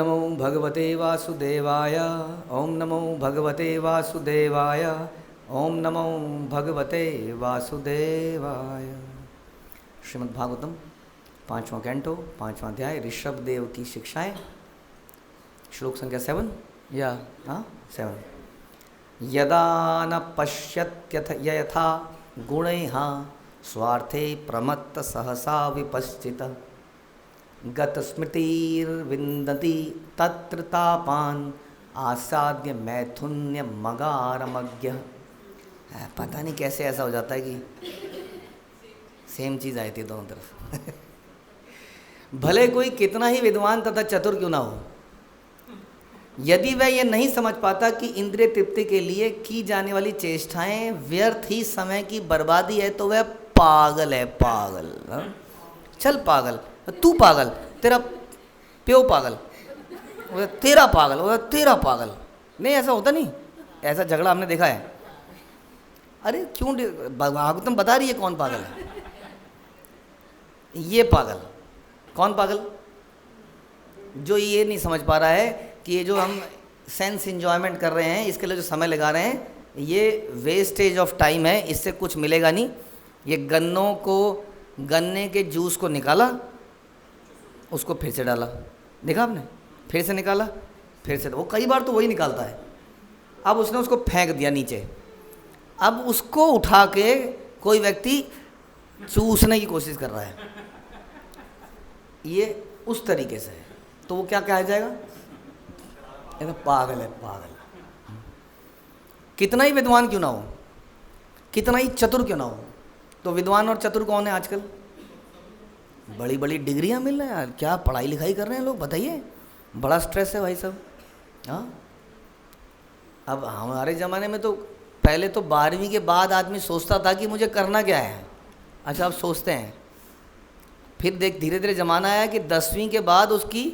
नमो भगवते वासुदेवाय। ओम नमो भगवते वासुदेवाय। ओम नमो भगवते वासुदेवाय। श्रीमद् भागवतम 5वां कैंटो 5वां अध्याय ऋषभ देव की शिक्षाएं। श्लोक संख्या 7 या 7। यदा न पश्यत्यथ यथा गुणैः स्वार्थे प्रमत्त सहसा विपश्चित गत स्मृतिर्विन्दति तत्र तापान् आसाद्य मैथुन्य मगारमज्ञ। पता नहीं कैसे ऐसा हो जाता है कि सेम चीज़ आई थी दोनों तरफ। भले कोई कितना ही विद्वान तथा चतुर क्यों ना हो, यदि वह यह नहीं समझ पाता कि इंद्रिय तृप्ति के लिए की जाने वाली चेष्टाएं व्यर्थ ही समय की बर्बादी है, तो वह पागल है। पागल चल पागल, तू पागल, तेरा प्यो पागल, तेरा पागल, तेरा पागल। नहीं, ऐसा होता नहीं, ऐसा झगड़ा हमने देखा है। अरे क्यों भागवतम बता रही है कौन पागल है। ये पागल कौन पागल? जो ये नहीं समझ पा रहा है कि ये जो हम सेंस एंजॉयमेंट कर रहे हैं, इसके लिए जो समय लगा रहे हैं, ये वेस्टेज ऑफ टाइम है, इससे कुछ मिलेगा नहीं। ये गन्ने के जूस को निकाला, उसको फिर से डाला, देखा आपने, फिर से निकाला, फिर से, वो कई बार तो वही निकालता है। अब उसने उसको फेंक दिया नीचे, अब उसको उठा के कोई व्यक्ति चूसने की कोशिश कर रहा है, ये उस तरीके से है। तो वो क्या कहा जाएगा? पागल है, पागल। कितना ही विद्वान क्यों ना हो, कितना ही चतुर क्यों ना हो, तो विद्वान और चतुर कौन है आजकल? बड़ी बड़ी डिग्रियां मिल रही हैं यार, क्या पढ़ाई लिखाई कर रहे हैं लोग, बताइए। बड़ा स्ट्रेस है भाई साहब। हाँ, अब हमारे ज़माने में तो पहले तो 12वीं के बाद आदमी सोचता था कि मुझे करना क्या है। अच्छा, अब सोचते हैं। फिर देख, धीरे धीरे ज़माना आया कि 10वीं के बाद उसकी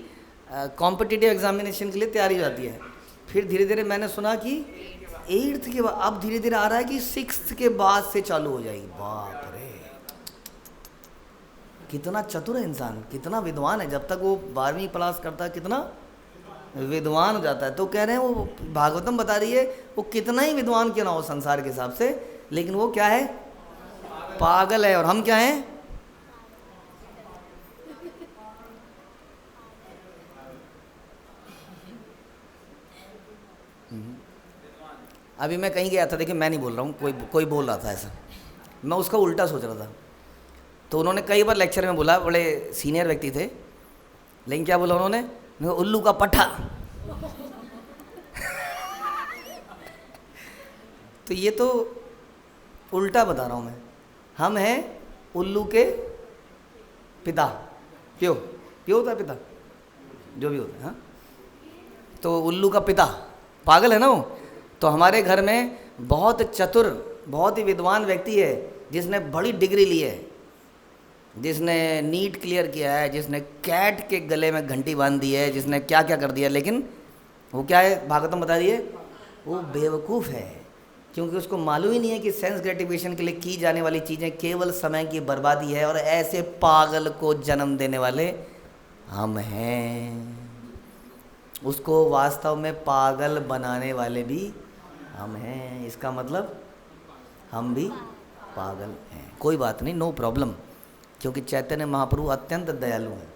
कॉम्पिटिटिव एग्जामिनेशन के लिए तैयारी हो जाती है। फिर धीरे धीरे मैंने सुना कि 8th के बाद, अब धीरे धीरे आ रहा है कि 6th के बाद से चालू हो जाएगी। बाप रे, कितना चतुर है इंसान, कितना विद्वान है। जब तक वो 12वीं क्लास करता है कितना विद्वान हो जाता है। तो कह रहे हैं, वो भागवतम बता रही है, वो कितना ही विद्वान क्यों ना हो संसार के हिसाब से, लेकिन वो क्या है? पागल है। और हम क्या हैं? अभी मैं कहीं गया था, देखिए मैं नहीं बोल रहा हूँ, कोई बोल रहा था ऐसा, मैं उसका उल्टा सोच रहा था। तो उन्होंने कई बार लेक्चर में बोला, बड़े सीनियर व्यक्ति थे, लेकिन क्या बोला उन्होंने? उल्लू का पट्ठा। तो ये तो उल्टा बता रहा हूँ मैं। हम हैं उल्लू के पिता, प्यो होता है पिता, जो भी होता है। हाँ, तो उल्लू का पिता पागल है ना वो। तो हमारे घर में बहुत चतुर, बहुत ही विद्वान व्यक्ति है, जिसने बड़ी डिग्री ली है, जिसने नीट क्लियर किया है, जिसने कैट के गले में घंटी बांध दी है, जिसने क्या क्या कर दिया, लेकिन वो क्या है? भागवतम बता रही है, वो बेवकूफ़ है, क्योंकि उसको मालूम ही नहीं है कि सेंस ग्रेटिफिकेशन के लिए की जाने वाली चीज़ें केवल समय की बर्बादी है। और ऐसे पागल को जन्म देने वाले हम हैं। उसको वास्तव में पागल बनाने वाले भी हम हैं। इसका मतलब हम भी पागल हैं। कोई बात नहीं, नो प्रॉब्लम, क्योंकि चैतन्य महाप्रभु अत्यंत दयालु हैं।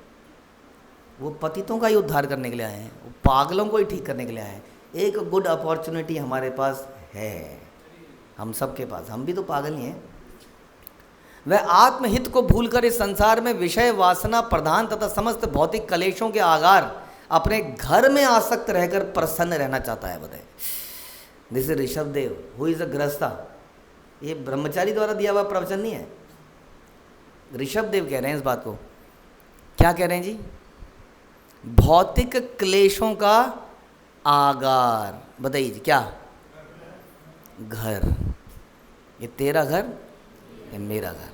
वो पतितों का ही उद्धार करने के लिए आए हैं, वो पागलों को ही ठीक करने के लिए आए हैं। एक गुड अपॉर्चुनिटी हमारे पास है, हम सबके पास, हम भी तो पागल ही हैं। वह आत्महित को भूलकर इस संसार में विषय वासना प्रधान तथा समस्त भौतिक कलेशों के आगार अपने घर में आसक्त रहकर प्रसन्न रहना चाहता है। बताए, this is Rishabh Dev who is a grihastha. ये ब्रह्मचारी द्वारा दिया हुआ प्रवचन नहीं है। ऋषभ देव कह रहे हैं इस बात को। क्या कह रहे हैं जी? भौतिक क्लेशों का आगार। बताइए जी, क्या? घर। ये तेरा घर, ये मेरा घर।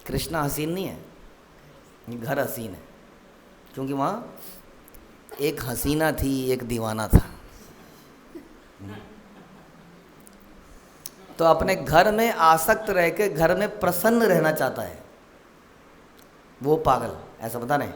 कृष्णा हसीन नहीं है, ये घर हसीन है, क्योंकि वहाँ एक हसीना थी, एक दीवाना था। तो अपने घर में आसक्त रह के घर में प्रसन्न रहना चाहता है, वो पागल। ऐसा बता रहे,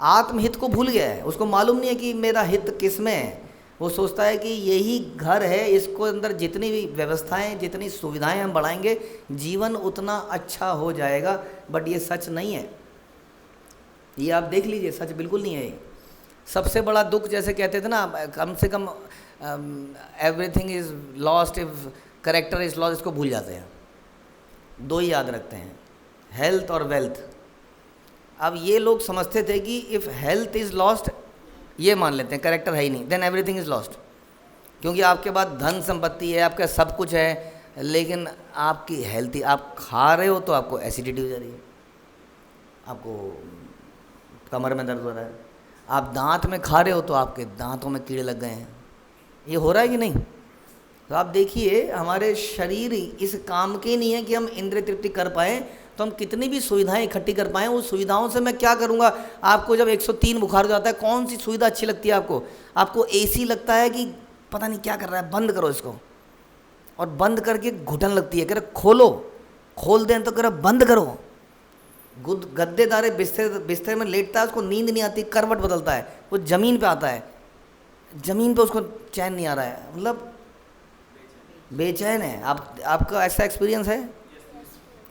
आत्महित को भूल गया है, उसको मालूम नहीं है कि मेरा हित किस में है। वो सोचता है कि यही घर है, इसको अंदर जितनी भी व्यवस्थाएं, जितनी सुविधाएं हम बढ़ाएंगे जीवन उतना अच्छा हो जाएगा। बट ये सच नहीं है, ये आप देख लीजिए, सच बिल्कुल नहीं है ये। सबसे बड़ा दुख, जैसे कहते थे ना, कम से कम everything is lost if character is lost, इसको भूल जाते हैं। दो ही याद रखते हैं, हेल्थ और वेल्थ। अब ये लोग समझते थे कि इफ़ हेल्थ इज़ लॉस्ट, ये मान लेते हैं करेक्टर है ही नहीं, देन एवरीथिंग इज़ लॉस्ट। क्योंकि आपके पास धन संपत्ति है, आपका सब कुछ है, लेकिन आपकी हेल्थ ही, आप खा रहे हो तो आपको एसिडिटी हो जा रही है, आपको कमर में दर्द हो रहा है, आप दांत में खा रहे हो तो आपके दांतों में कीड़े लग गए हैं। ये हो रहा है कि नहीं? तो आप देखिए, हमारे शरीर इस काम के नहीं है कि हम इंद्रिय तृप्ति कर पाएँ, तो हम कितनी भी सुविधाएं इकट्ठी कर पाएँ, उस सुविधाओं से मैं क्या करूँगा? आपको जब 103 बुखार हो जाता है, कौन सी सुविधा अच्छी लगती है आपको? आपको एसी लगता है कि पता नहीं क्या कर रहा है, बंद करो इसको, और बंद करके घुटन लगती है, कह रहे खोलो, खोल दें तो कह रहे बंद करो। गद्देदारे बिस्तर में लेटता है, उसको नींद नहीं आती, करवट बदलता है, वो ज़मीन पे आता है, ज़मीन पे उसको चैन नहीं आ रहा है, मतलब बेचैन है। आपका ऐसा एक्सपीरियंस है?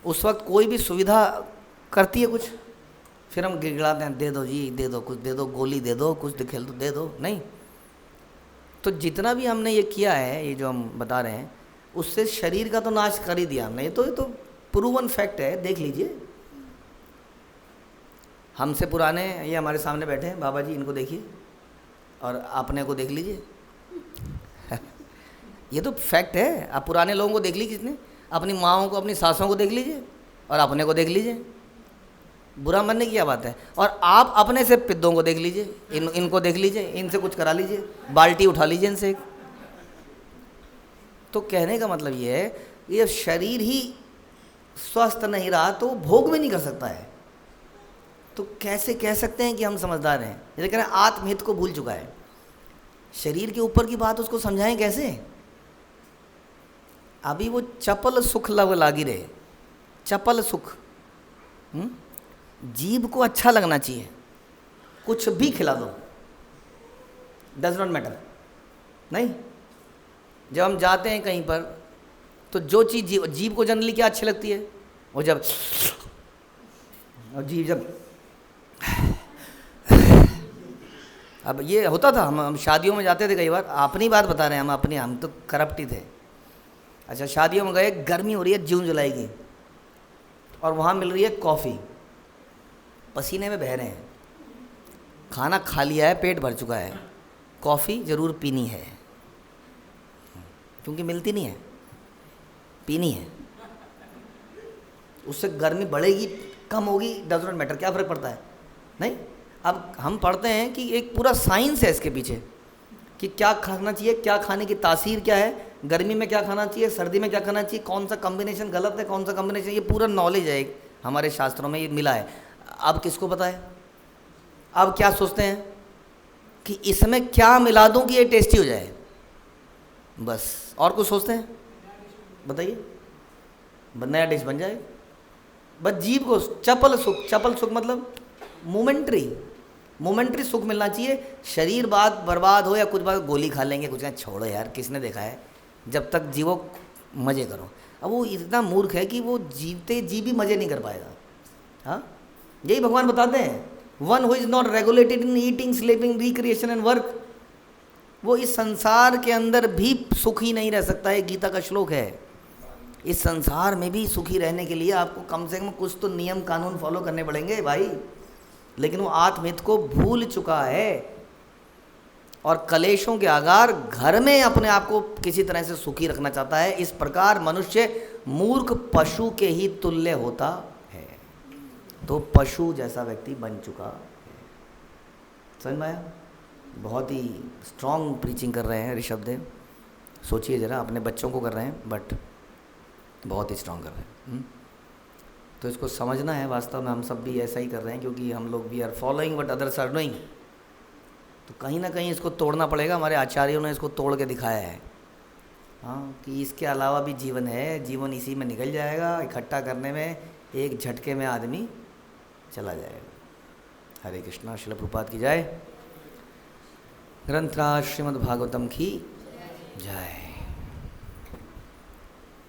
उस वक्त कोई भी सुविधा करती है कुछ, फिर हम गिड़गिड़ाते हैं, दे दो जी, दे दो, कुछ दे दो, गोली दे दो, कुछ खेल दो, दे दो। नहीं, तो जितना भी हमने ये किया है, ये जो हम बता रहे हैं, उससे शरीर का तो नाश कर ही दिया हमने। ये तो प्रूवन फैक्ट है, देख लीजिए। हमसे पुराने ये हमारे सामने बैठे हैं बाबा जी, इनको देखिए और अपने को देख लीजिए। ये तो फैक्ट है। आप पुराने लोगों को देख लीजिए, किसने अपनी माँओं को, अपनी सासों को देख लीजिए और अपने को देख लीजिए, बुरा मानने की क्या बात है। और आप अपने से पिद्दों को देख लीजिए, इनको देख लीजिए, इनसे कुछ करा लीजिए, बाल्टी उठा लीजिए इनसे। तो कहने का मतलब ये है, ये शरीर ही स्वस्थ नहीं रहा तो भोग भी नहीं कर सकता है। तो कैसे कह सकते हैं कि हम समझदार हैं? जैसे कह रहे हैं आत्महित को भूल चुका है, शरीर के ऊपर की बात उसको समझाएं कैसे? अभी वो चपल सुख लव लागी रहे, चपल सुख। जीभ को अच्छा लगना चाहिए, कुछ भी खिला दो, डज नॉट मैटर। नहीं, जब हम जाते हैं कहीं पर तो जो चीज़ जीभ को जनरली क्या अच्छी लगती है, वो जब, और जीभ जब, अब ये होता था, हम शादियों में जाते थे कई बार, अपनी बात बता रहे हैं हम तो करप्ट ही थे। अच्छा, शादियों में गए, गर्मी हो रही है जून जुलाई की, और वहाँ मिल रही है कॉफ़ी, पसीने में बह रहे हैं, खाना खा लिया है, पेट भर चुका है, कॉफ़ी ज़रूर पीनी है, क्योंकि मिलती नहीं है, पीनी है। उससे गर्मी बढ़ेगी कम होगी, डज नॉट मैटर, क्या फ़र्क पड़ता है? नहीं। अब हम पढ़ते हैं कि एक पूरा साइंस है इसके पीछे कि क्या खाना चाहिए, क्या खाने की तासीर क्या है, गर्मी में क्या खाना चाहिए, सर्दी में क्या खाना चाहिए, कौन सा कॉम्बिनेशन गलत है, कौन सा कॉम्बिनेशन, ये पूरा नॉलेज है एक हमारे शास्त्रों में, ये मिला है। अब किसको पता है? अब क्या सोचते हैं कि इसमें क्या मिला दूं कि ये टेस्टी हो जाए, बस। और कुछ सोचते हैं? बताइए, नया डिश बन जाए, बस जीभ को चपल सुख। चपल सुख मतलब मोमेंट्री सुख मिलना चाहिए। शरीर बात बर्बाद हो या कुछ बात, गोली खा लेंगे, कुछ कहें छोड़ो यार, किसने देखा है, जब तक जीवो मज़े करो। अब वो इतना मूर्ख है कि वो जीवते जी भी मज़े नहीं कर पाएगा। हाँ, यही भगवान बताते हैं, one who is not regulated in eating, sleeping, recreation and work, वो इस संसार के अंदर भी सुखी नहीं रह सकता है। गीता का श्लोक है। इस संसार में भी सुखी रहने के लिए आपको कम से कम कुछ तो नियम कानून फॉलो करने पड़ेंगे भाई। लेकिन वो आत्महित को भूल चुका है और कलेशों के आगार घर में अपने आप को किसी तरह से सुखी रखना चाहता है। इस प्रकार मनुष्य मूर्ख पशु के ही तुल्य होता है। तो पशु जैसा व्यक्ति बन चुका है। समझ में आया? बहुत ही स्ट्रॉन्ग प्रीचिंग कर रहे हैं ऋषभदेव। सोचिए ज़रा, अपने बच्चों को कर रहे हैं बट बहुत ही स्ट्रॉन्ग कर रहे हैं। तो इसको समझना है, वास्तव में हम सब भी ऐसा ही कर रहे हैं, क्योंकि हम लोग we are following what others are doing. तो कहीं ना कहीं इसको तोड़ना पड़ेगा। हमारे आचार्यों ने इसको तोड़ के दिखाया है, हाँ, कि इसके अलावा भी जीवन है, जीवन इसी में निकल जाएगा। इकट्ठा करने में एक झटके में आदमी चला जाएगा। हरे कृष्णा। श्रील प्रभुपाद की जय। ग्रंथराज श्रीमद् भागवतम की जय।